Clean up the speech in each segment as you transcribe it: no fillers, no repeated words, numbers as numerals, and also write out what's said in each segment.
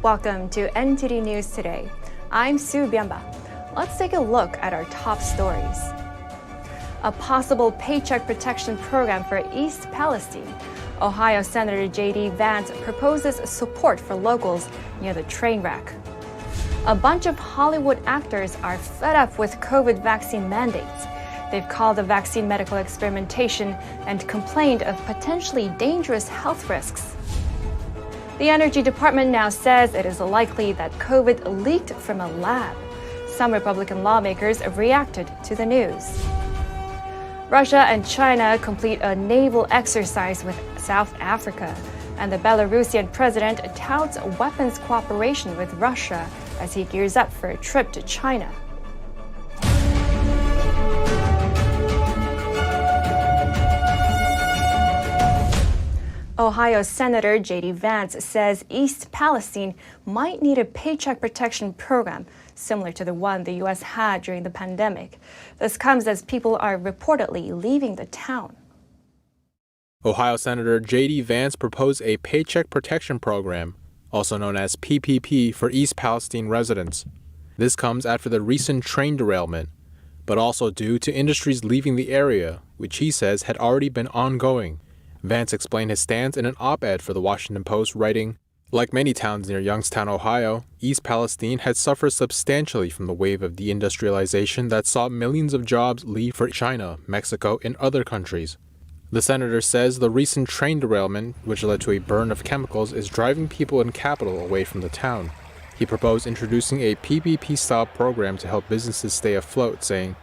Welcome to NTD News Today. I'm Sue Bianba. Let's take a look at our top stories. A possible paycheck protection program for East Palestine. Ohio Senator J.D. Vance proposes support for locals near the train wreck. A bunch of Hollywood actors are fed up with COVID vaccine mandates. They've called the vaccine medical experimentation and complained of potentially dangerous health risks. The Energy Department now says it is likely that COVID leaked from a lab. Some Republican lawmakers reacted to the news. Russia and China complete a naval exercise with South Africa, and the Belarusian president touts weapons cooperation with Russia as he gears up for a trip to China. Ohio Senator J.D. Vance says East Palestine might need a paycheck protection program similar to the one the U.S. had during the pandemic. This comes as people are reportedly leaving the town. Ohio Senator J.D. Vance proposed a Paycheck Protection Program, also known as PPP, for East Palestine residents. This comes after the recent train derailment, but also due to industries leaving the area, which he says had already been ongoing. Vance explained his stance in an op-ed for the Washington Post, writing, "Like many towns near Youngstown, Ohio, East Palestine had suffered substantially from the wave of deindustrialization that saw millions of jobs leave for China, Mexico, and other countries." The senator says the recent train derailment, which led to a burn of chemicals, is driving people and capital away from the town. He proposed introducing a PPP-style program to help businesses stay afloat, saying,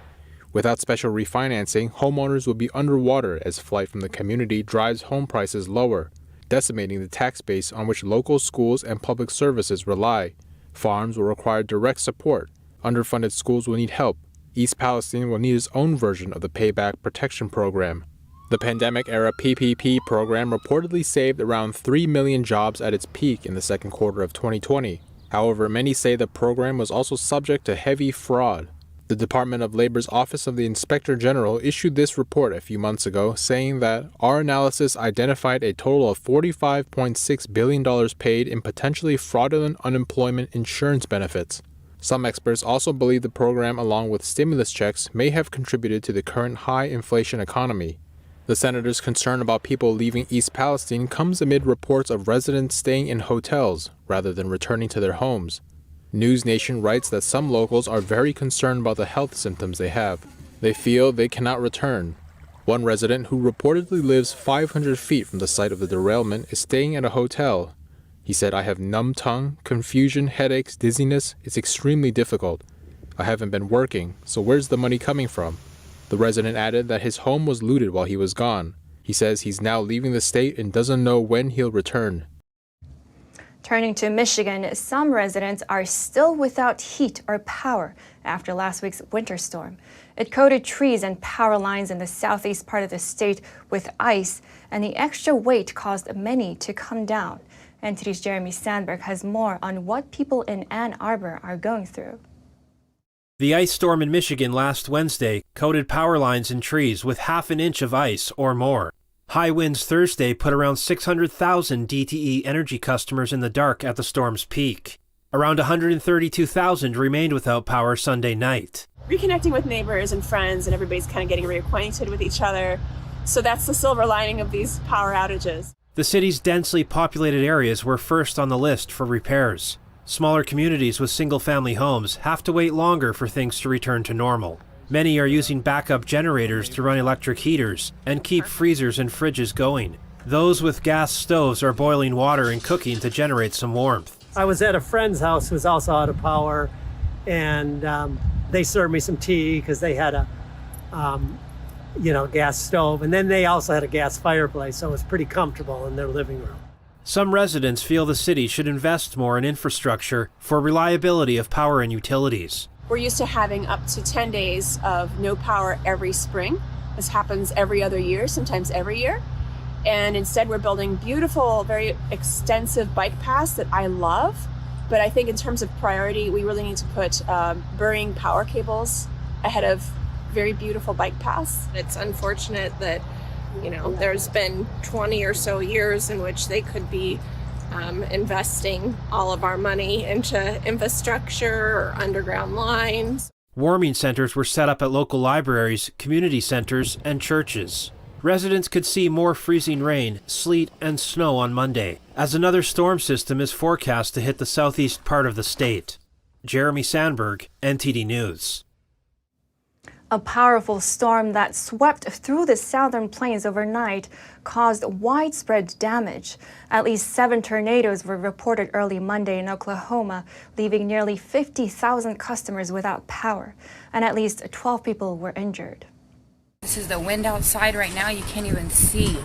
"Without special refinancing, homeowners will be underwater as flight from the community drives home prices lower, decimating the tax base on which local schools and public services rely. Farms will require direct support. Underfunded schools will need help. East Palestine will need its own version of the Payback Protection Program." The pandemic-era PPP program reportedly saved around 3 million jobs at its peak in the second quarter of 2020. However, many say the program was also subject to heavy fraud. The Department of Labor's Office of the Inspector General issued this report a few months ago, saying that our analysis identified a total of $45.6 billion paid in potentially fraudulent unemployment insurance benefits. Some experts also believe the program, along with stimulus checks, may have contributed to the current high inflation economy. The senator's concern about people leaving East Palestine comes amid reports of residents staying in hotels rather than returning to their homes. News Nation writes that some locals are very concerned about the health symptoms they have. They feel they cannot return. One resident who reportedly lives 500 feet from the site of the derailment is staying at a hotel. He said, "I have numb tongue, confusion, headaches, dizziness. It's extremely difficult. I haven't been working, so where's the money coming from?" The resident added that his home was looted while he was gone. He says he's now leaving the state and doesn't know when he'll return. Turning to Michigan, some residents are still without heat or power after last week's winter storm. It coated trees and power lines in the southeast part of the state with ice, and the extra weight caused many to come down. NTD's Jeremy Sandberg has more on what people in Ann Arbor are going through. The ice storm in Michigan last Wednesday coated power lines and trees with half an inch of ice or more. High winds Thursday put around 600,000 DTE Energy customers in the dark at the storm's peak. Around 132,000 remained without power Sunday night. Reconnecting with neighbors and friends, and everybody's kind of getting reacquainted with each other. So that's the silver lining of these power outages. The city's densely populated areas were first on the list for repairs. Smaller communities with single-family homes have to wait longer for things to return to normal. Many are using backup generators to run electric heaters and keep freezers and fridges going. Those with gas stoves are boiling water and cooking to generate some warmth. I was at a friend's house who was also out of power, and they served me some tea because they had a gas stove, and then they also had a gas fireplace, so it was pretty comfortable in their living room. Some residents feel the city should invest more in infrastructure for reliability of power and utilities. We're used to having up to 10 days of no power every spring. This happens every other year, sometimes every year. And instead we're building beautiful, very extensive bike paths that I love. But I think in terms of priority, we really need to put burying power cables ahead of very beautiful bike paths. It's unfortunate that, there's been 20 or so years in which they could be investing all of our money into infrastructure or underground lines. Warming centers were set up at local libraries, community centers, and churches. Residents could see more freezing rain, sleet, and snow on Monday, as another storm system is forecast to hit the southeast part of the state. Jeremy Sandberg, NTD News. A powerful storm that swept through the southern plains overnight caused widespread damage. At least 7 tornadoes were reported early Monday in Oklahoma, leaving nearly 50,000 customers without power, and at least 12 people were injured. This is the wind outside right now, you can't even see.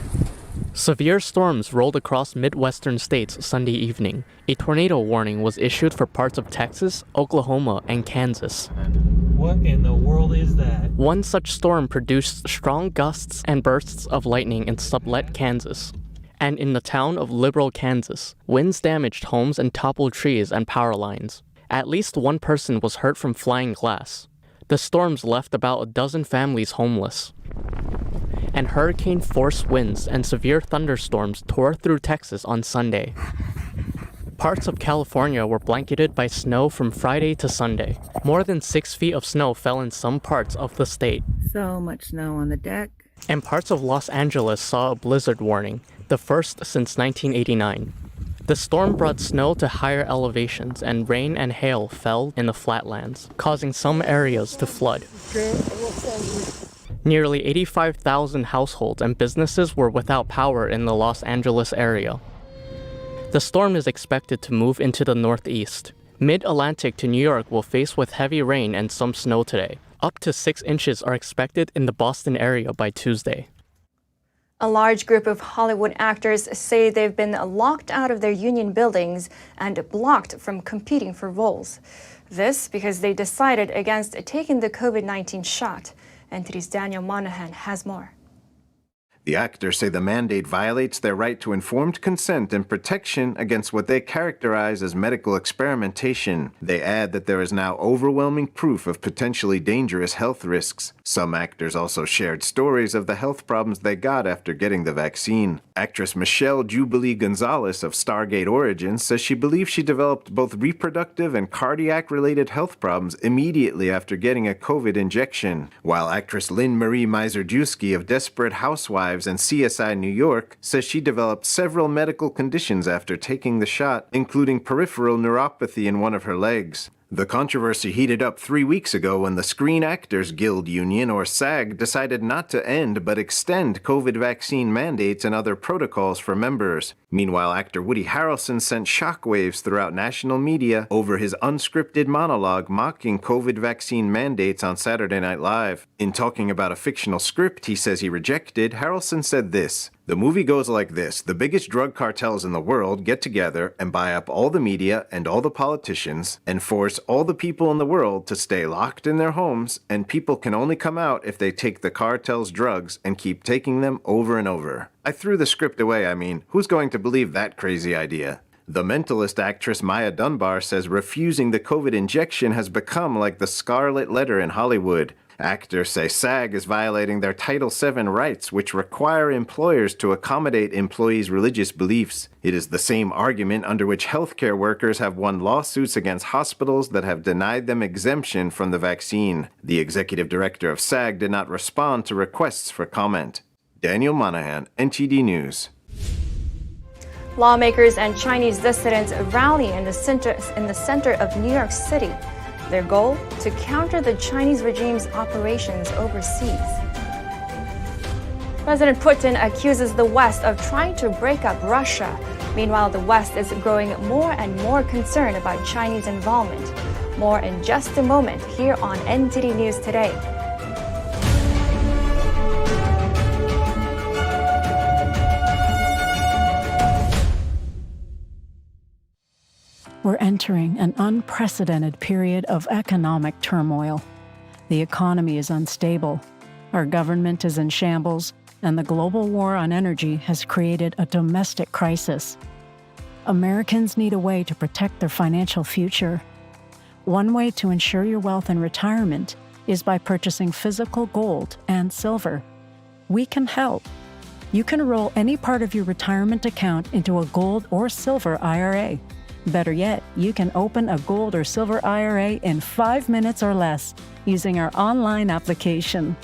Severe storms rolled across Midwestern states Sunday evening. A tornado warning was issued for parts of Texas, Oklahoma, and Kansas. What in the world is that? One such storm produced strong gusts and bursts of lightning in Sublette, Kansas. And in the town of Liberal, Kansas, winds damaged homes and toppled trees and power lines. At least one person was hurt from flying glass. The storms left about a dozen families homeless. And hurricane-force winds and severe thunderstorms tore through Texas on Sunday. Parts of California were blanketed by snow from Friday to Sunday. More than 6 feet of snow fell in some parts of the state. So much snow on the deck. And parts of Los Angeles saw a blizzard warning, the first since 1989. The storm brought snow to higher elevations, and rain and hail fell in the flatlands, causing some areas to flood. Nearly 85,000 households and businesses were without power in the Los Angeles area. The storm is expected to move into the northeast. Mid-Atlantic to New York will face with heavy rain and some snow today. Up to 6 inches are expected in the Boston area by Tuesday. A large group of Hollywood actors say they've been locked out of their union buildings and blocked from competing for roles. This because they decided against taking the COVID-19 shot. NTD's Daniel Monahan has more. The actors say the mandate violates their right to informed consent and protection against what they characterize as medical experimentation. They add that there is now overwhelming proof of potentially dangerous health risks. Some actors also shared stories of the health problems they got after getting the vaccine. Actress Michelle Jubilee Gonzalez of Stargate Origins says she believes she developed both reproductive and cardiac-related health problems immediately after getting a COVID injection, while actress Lynn Marie Meiser-Jewski of Desperate Housewives and CSI New York says she developed several medical conditions after taking the shot, including peripheral neuropathy in one of her legs. The controversy heated up 3 weeks ago when the Screen Actors Guild Union, or SAG, decided not to end but extend COVID vaccine mandates and other protocols for members. Meanwhile, actor Woody Harrelson sent shockwaves throughout national media over his unscripted monologue mocking COVID vaccine mandates on Saturday Night Live. In talking about a fictional script he says he rejected, Harrelson said this: "The movie goes like this. The biggest drug cartels in the world get together and buy up all the media and all the politicians and force all the people in the world to stay locked in their homes, and people can only come out if they take the cartel's drugs and keep taking them over and over." I threw the script away, who's going to believe that crazy idea? The Mentalist actress Maya Dunbar says refusing the COVID injection has become like the scarlet letter in Hollywood. Actors say SAG is violating their Title VII rights, which require employers to accommodate employees' religious beliefs. It is the same argument under which healthcare workers have won lawsuits against hospitals that have denied them exemption from the vaccine. The executive director of SAG did not respond to requests for comment. Daniel Monahan, NTD News. Lawmakers and Chinese dissidents rally in the center of New York City. Their goal? To counter the Chinese regime's operations overseas. President Putin accuses the West of trying to break up Russia. Meanwhile, the West is growing more and more concerned about Chinese involvement. More in just a moment here on NTD News Today. We're entering an unprecedented period of economic turmoil. The economy is unstable, our government is in shambles, and the global war on energy has created a domestic crisis. Americans need a way to protect their financial future. One way to ensure your wealth in retirement is by purchasing physical gold and silver. We can help. You can roll any part of your retirement account into a gold or silver IRA. Better yet, you can open a gold or silver IRA in 5 minutes or less using our online application.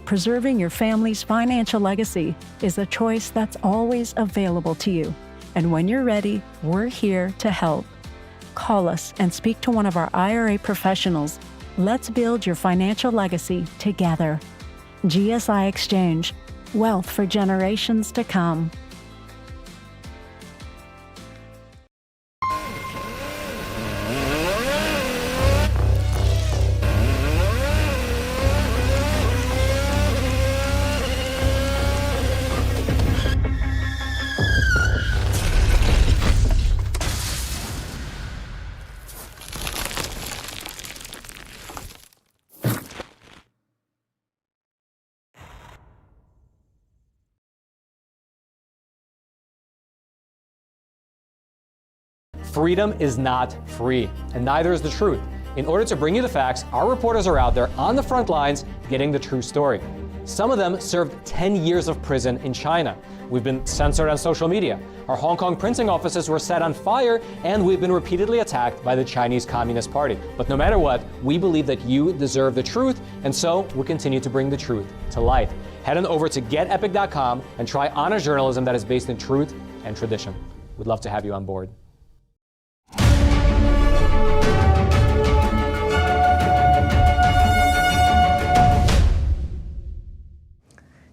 Preserving your family's financial legacy is a choice that's always available to you. And when you're ready, we're here to help. Call us and speak to one of our IRA professionals. Let's build your financial legacy together. GSI Exchange, wealth for generations to come. Freedom is not free, and neither is the truth. In order to bring you the facts, our reporters are out there on the front lines getting the true story. Some of them served 10 years of prison in China. We've been censored on social media. Our Hong Kong printing offices were set on fire, and we've been repeatedly attacked by the Chinese Communist Party. But no matter what, we believe that you deserve the truth, and so we'll continue to bring the truth to light. Head on over to getepic.com and try honest journalism that is based in truth and tradition. We'd love to have you on board.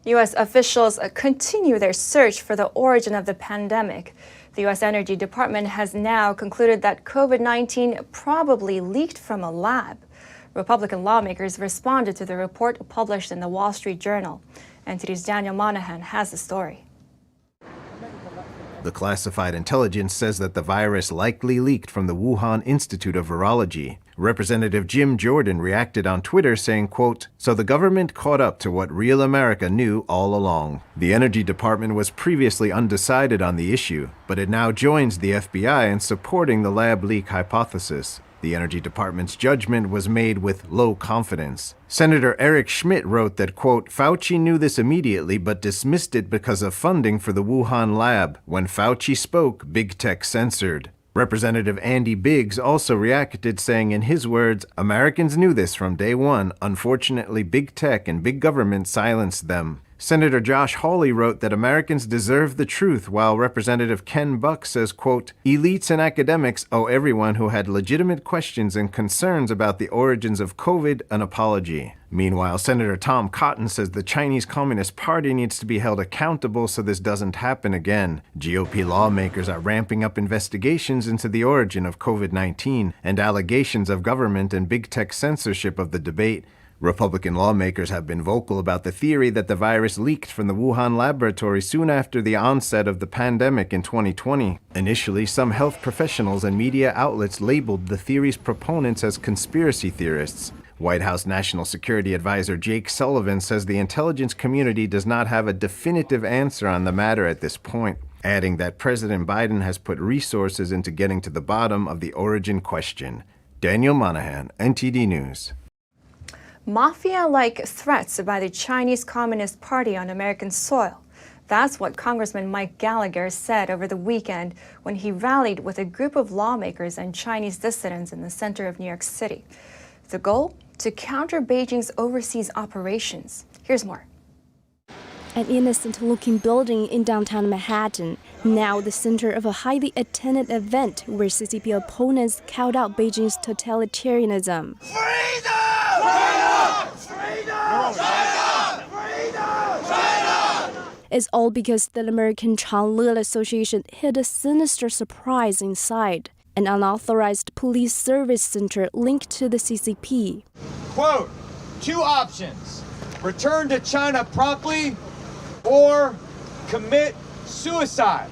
U.S. officials continue their search for the origin of the pandemic. The U.S. Energy Department has now concluded that COVID-19 probably leaked from a lab. Republican lawmakers responded to the report published in the Wall Street Journal. NTD's Daniel Monahan has the story. The classified intelligence says that the virus likely leaked from the Wuhan Institute of Virology. Representative Jim Jordan reacted on Twitter saying, quote, "So the government caught up to what real America knew all along." The Energy Department was previously undecided on the issue, but it now joins the FBI in supporting the lab leak hypothesis. The Energy Department's judgment was made with low confidence. Senator Eric Schmidt wrote that, quote, "Fauci knew this immediately but dismissed it because of funding for the Wuhan lab. When Fauci spoke, big tech censored." Representative Andy Biggs also reacted, saying in his words, "Americans knew this from day one. Unfortunately, big tech and big government silenced them." Senator Josh Hawley wrote that Americans deserve the truth, while Representative Ken Buck says, quote, "Elites and academics owe everyone who had legitimate questions and concerns about the origins of COVID an apology." Meanwhile, Senator Tom Cotton says the Chinese Communist Party needs to be held accountable so this doesn't happen again. GOP lawmakers are ramping up investigations into the origin of COVID-19 and allegations of government and big tech censorship of the debate. Republican lawmakers have been vocal about the theory that the virus leaked from the Wuhan laboratory soon after the onset of the pandemic in 2020. Initially, some health professionals and media outlets labeled the theory's proponents as conspiracy theorists. White House National Security Advisor Jake Sullivan says the intelligence community does not have a definitive answer on the matter at this point, adding that President Biden has put resources into getting to the bottom of the origin question. Daniel Monahan, NTD News. Mafia-like threats by the Chinese Communist Party on American soil. That's what Congressman Mike Gallagher said over the weekend when he rallied with a group of lawmakers and Chinese dissidents in the center of New York City. The goal? To counter Beijing's overseas operations. Here's more. An innocent-looking building in downtown Manhattan, now the center of a highly attended event where CCP opponents called out Beijing's totalitarianism. Freedom! Freedom! Freedom! Freedom! Freedom! Freedom! It's all because the American Changle Association hid a sinister surprise inside, an unauthorized police service center linked to the CCP. Quote, 2 options: return to China promptly or commit suicide.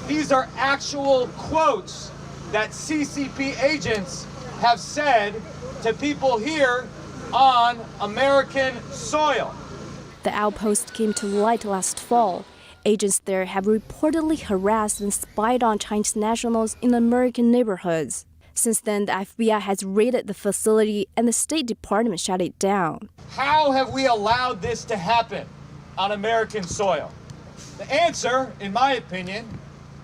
These are actual quotes that CCP agents have said to people here on American soil. The outpost came to light last fall. Agents there have reportedly harassed and spied on Chinese nationals in American neighborhoods. Since then, the FBI has raided the facility and the State Department shut it down. How have we allowed this to happen on American soil? The answer, in my opinion,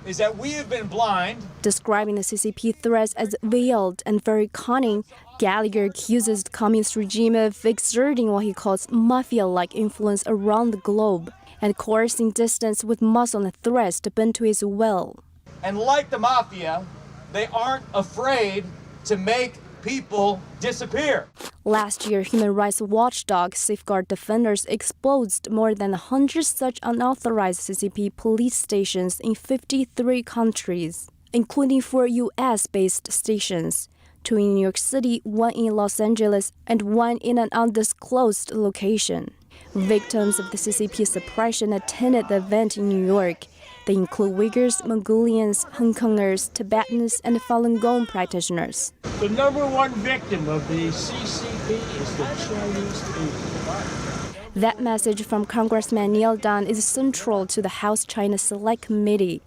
is that we have been blind. Describing the CCP threats as veiled and very cunning, Gallagher accuses the communist regime of exerting what he calls mafia-like influence around the globe and coercing distance with muscle and threats to bend to his will. And like the mafia, they aren't afraid to make people disappear. Last year, human rights watchdog Safeguard Defenders exposed more than 100 such unauthorized CCP police stations in 53 countries, including 4 U.S.-based stations, 2 in New York City, 1 in Los Angeles, and 1 in an undisclosed location. Victims of the CCP suppression attended the event in New York. They include Uyghurs, Mongolians, Hong Kongers, Tibetans, and Falun Gong practitioners. The #1 victim of the CCP is the Chinese people. That message from Congressman Neil Dunn is central to the House China Select Committee.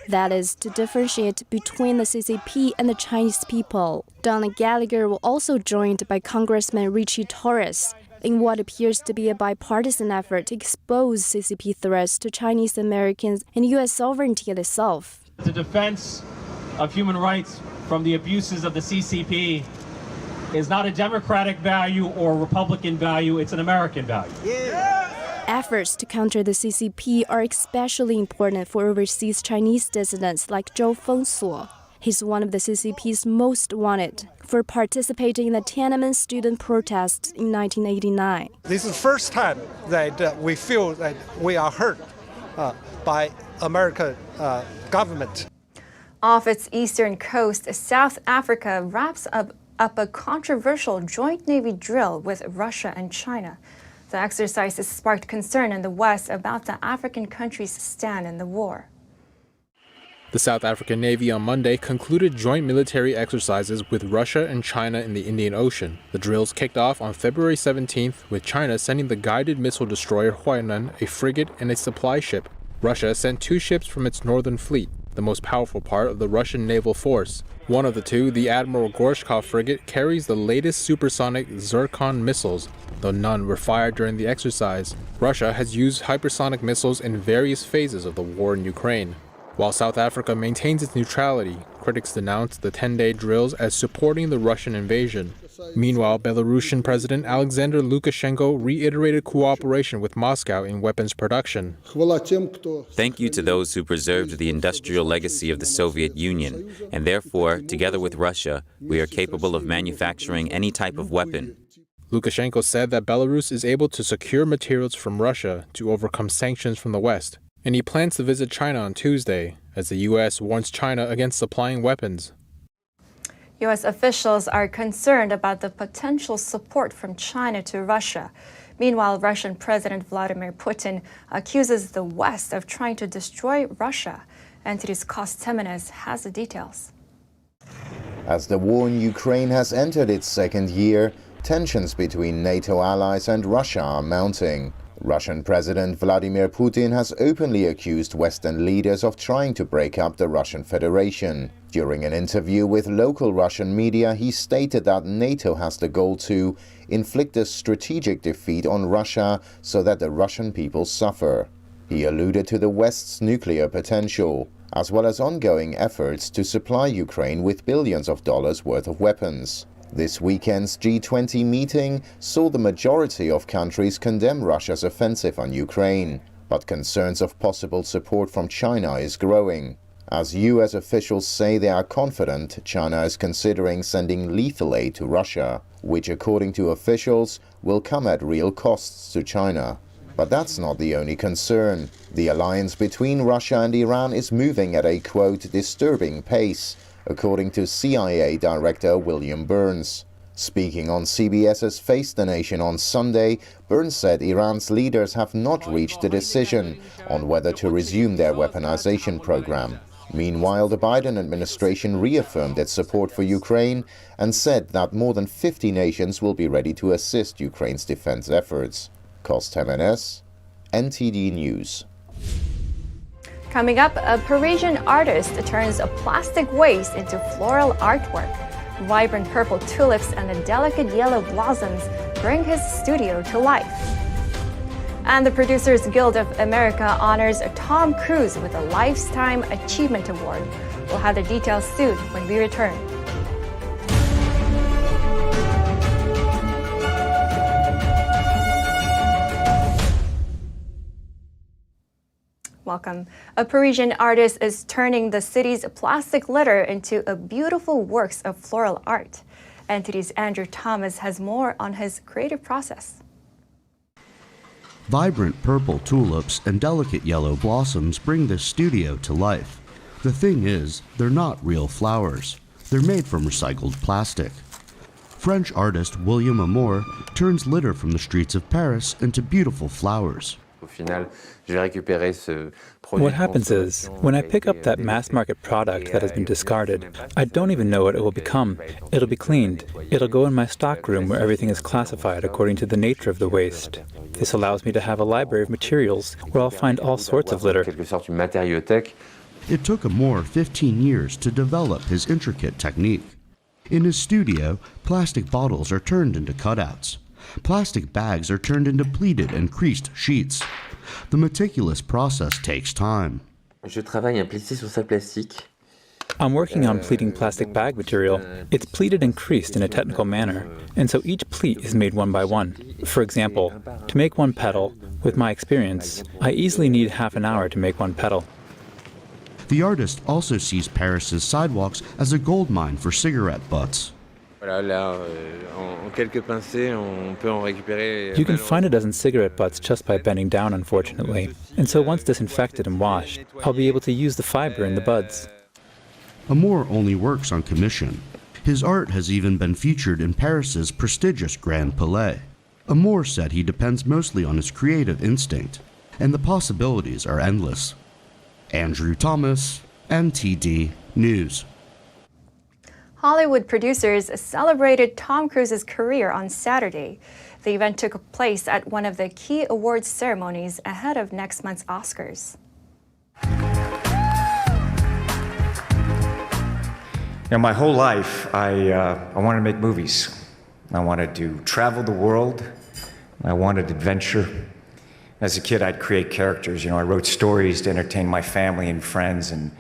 That is, to differentiate between the CCP and the Chinese people. Dunn and Gallagher were also joined by Congressman Richie Torres in what appears to be a bipartisan effort to expose CCP threats to Chinese Americans and U.S. sovereignty itself. The defense of human rights from the abuses of the CCP is not a Democratic value or Republican value, it's an American value. Efforts to counter the CCP are especially important for overseas Chinese dissidents like Zhou Fengsuo. He's one of the CCP's most wanted for participating in the Tiananmen student protests in 1989. This is the first time that we feel that we are hurt by American government. Off its eastern coast, South Africa wraps up a controversial joint Navy drill with Russia and China. The exercises sparked concern in the West about the African country's stand in the war. The South African Navy on Monday concluded joint military exercises with Russia and China in the Indian Ocean. The drills kicked off on February 17th, with China sending the guided missile destroyer Huainan, a frigate, and a supply ship. Russia sent 2 ships from its northern fleet, the most powerful part of the Russian naval force. One of the 2, the Admiral Gorshkov frigate, carries the latest supersonic Zircon missiles, though none were fired during the exercise. Russia has used hypersonic missiles in various phases of the war in Ukraine. While South Africa maintains its neutrality, critics denounced the 10-day drills as supporting the Russian invasion. Meanwhile, Belarusian President Alexander Lukashenko reiterated cooperation with Moscow in weapons production. Thank you to those who preserved the industrial legacy of the Soviet Union, and therefore, together with Russia, we are capable of manufacturing any type of weapon. Lukashenko said that Belarus is able to secure materials from Russia to overcome sanctions from the West, and he plans to visit China on Tuesday, as the U.S. warns China against supplying weapons. U.S. officials are concerned about the potential support from China to Russia. Meanwhile, Russian President Vladimir Putin accuses the West of trying to destroy Russia. NTD's Kos Temenes has the details. As the war in Ukraine has entered its 2nd year, tensions between NATO allies and Russia are mounting. Russian President Vladimir Putin has openly accused Western leaders of trying to break up the Russian Federation. During an interview with local Russian media, he stated that NATO has the goal to inflict a strategic defeat on Russia so that the Russian people suffer. He alluded to the West's nuclear potential, as well as ongoing efforts to supply Ukraine with billions of dollars worth of weapons. This weekend's G20 meeting saw the majority of countries condemn Russia's offensive on Ukraine, but concerns of possible support from China is growing. As U.S. officials say they are confident China is considering sending lethal aid to Russia, which according to officials will come at real costs to China. But that's not the only concern. The alliance between Russia and Iran is moving at a, quote, disturbing pace, according to CIA Director William Burns. Speaking on CBS's Face the Nation on Sunday, Burns said Iran's leaders have not reached a decision on whether to resume their weaponization program. Meanwhile, the Biden administration reaffirmed its support for Ukraine and said that more than 50 nations will be ready to assist Ukraine's defense efforts. Kos Temenes, NTD News. Coming up, a Parisian artist turns a plastic waste into floral artwork. Vibrant purple tulips and the delicate yellow blossoms bring his studio to life. And the Producers Guild of America honors Tom Cruise with a Lifetime Achievement Award. We'll have the details soon when we return. Welcome. A Parisian artist is turning the city's plastic litter into a beautiful works of floral art. NTD's Andrew Thomas has more on his creative process. Vibrant purple tulips and delicate yellow blossoms bring this studio to life. The thing is, they're not real flowers. They're made from recycled plastic. French artist William Amour turns litter from the streets of Paris into beautiful flowers. What happens is, when I pick up that mass-market product that has been discarded, I don't even know what it will become. It'll be cleaned. It'll go in my stockroom where everything is classified according to the nature of the waste. This allows me to have a library of materials where I'll find all sorts of litter. It took Amour 15 years to develop his intricate technique. In his studio, plastic bottles are turned into cutouts. Plastic bags are turned into pleated and creased sheets. The meticulous process takes time. I'm working on pleating plastic bag material. It's pleated and creased in a technical manner, and so each pleat is made one by one. For example, to make one petal, with my experience, I easily need half an hour to make one petal. The artist also sees Paris's sidewalks as a gold mine for cigarette butts. You can find a dozen cigarette butts just by bending down, unfortunately. And so once disinfected and washed, I'll be able to use the fiber in the buds. Amour only works on commission. His art has even been featured in Paris's prestigious Grand Palais. Amour said he depends mostly on his creative instinct, and the possibilities are endless. Andrew Thomas, NTD News. Hollywood producers celebrated Tom Cruise's career on Saturday. The event took place at one of the key awards ceremonies ahead of next month's Oscars. My whole life, I wanted to make movies. I wanted to travel the world. I wanted adventure. As a kid, I'd create characters. I wrote stories to entertain my family and friends, and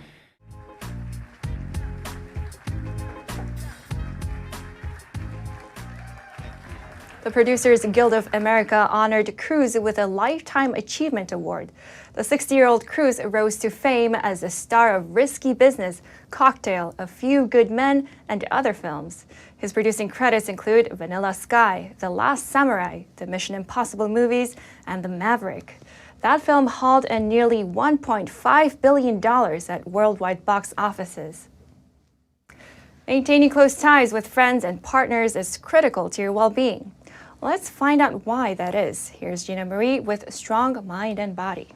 The Producers Guild of America honored Cruise with a Lifetime Achievement Award. The 60-year-old Cruise rose to fame as the star of Risky Business, Cocktail, A Few Good Men, and other films. His producing credits include Vanilla Sky, The Last Samurai, the Mission Impossible movies, and The Maverick. That film hauled in nearly $1.5 billion at worldwide box offices. Maintaining close ties with friends and partners is critical to your well-being. Let's find out why that is. Here's Gina Marie with Strong Mind and Body.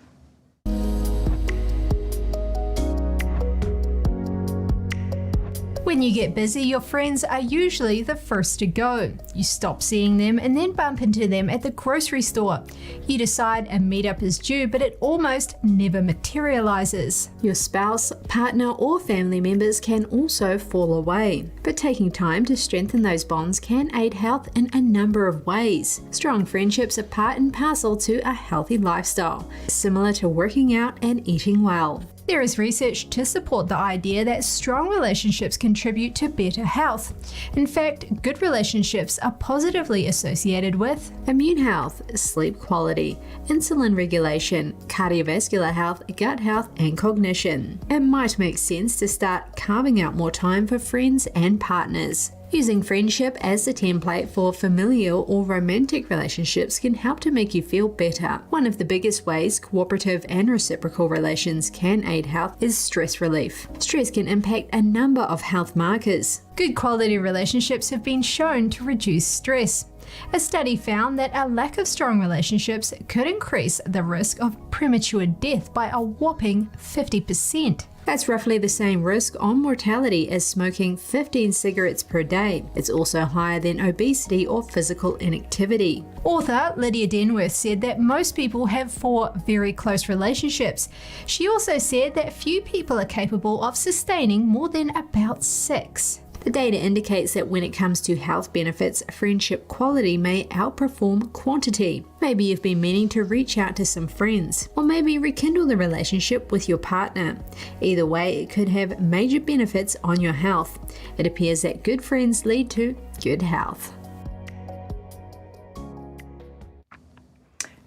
When you get busy, your friends are usually the first to go. You stop seeing them and then bump into them at the grocery store. You decide a meetup is due, but it almost never materializes. Your spouse, partner, or family members can also fall away. But taking time to strengthen those bonds can aid health in a number of ways. Strong friendships are part and parcel to a healthy lifestyle, similar to working out and eating well. There is research to support the idea that strong relationships contribute to better health. In fact, good relationships are positively associated with immune health, sleep quality, insulin regulation, cardiovascular health, gut health, and cognition. It might make sense to start carving out more time for friends and partners. Using friendship as the template for familial or romantic relationships can help to make you feel better. One of the biggest ways cooperative and reciprocal relations can aid health is stress relief. Stress can impact a number of health markers. Good quality relationships have been shown to reduce stress. A study found that a lack of strong relationships could increase the risk of premature death by a whopping 50%. That's roughly the same risk on mortality as smoking 15 cigarettes per day. It's also higher than obesity or physical inactivity. Author Lydia Denworth said that most people have 4 very close relationships. She also said that few people are capable of sustaining more than about 6. The data indicates that when it comes to health benefits, friendship quality may outperform quantity. Maybe you've been meaning to reach out to some friends, or maybe rekindle the relationship with your partner. Either way, it could have major benefits on your health. It appears that good friends lead to good health.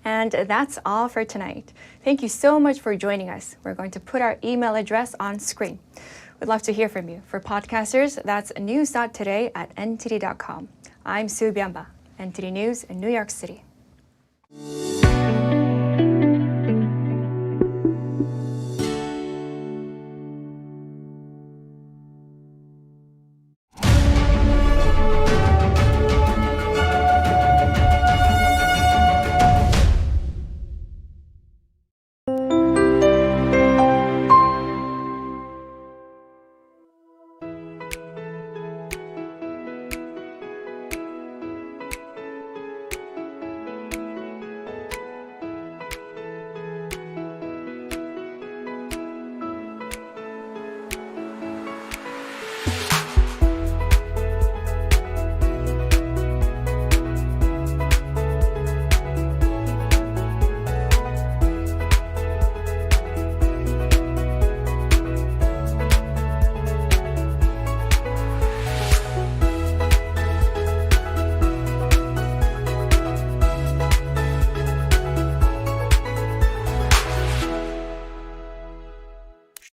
And that's all for tonight. Thank you so much for joining us. We're going to put our email address on screen. We'd love to hear from you. For podcasters, that's news.today@ntd.com. I'm Sue Byamba, NTD News in New York City.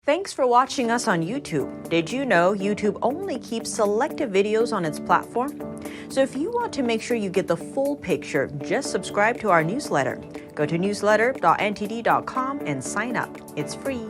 Thanks for watching us on YouTube. Did you know YouTube only keeps selective videos on its platform? So if you want to make sure you get the full picture, just subscribe to our newsletter. Go to newsletter.ntd.com and sign up. It's free.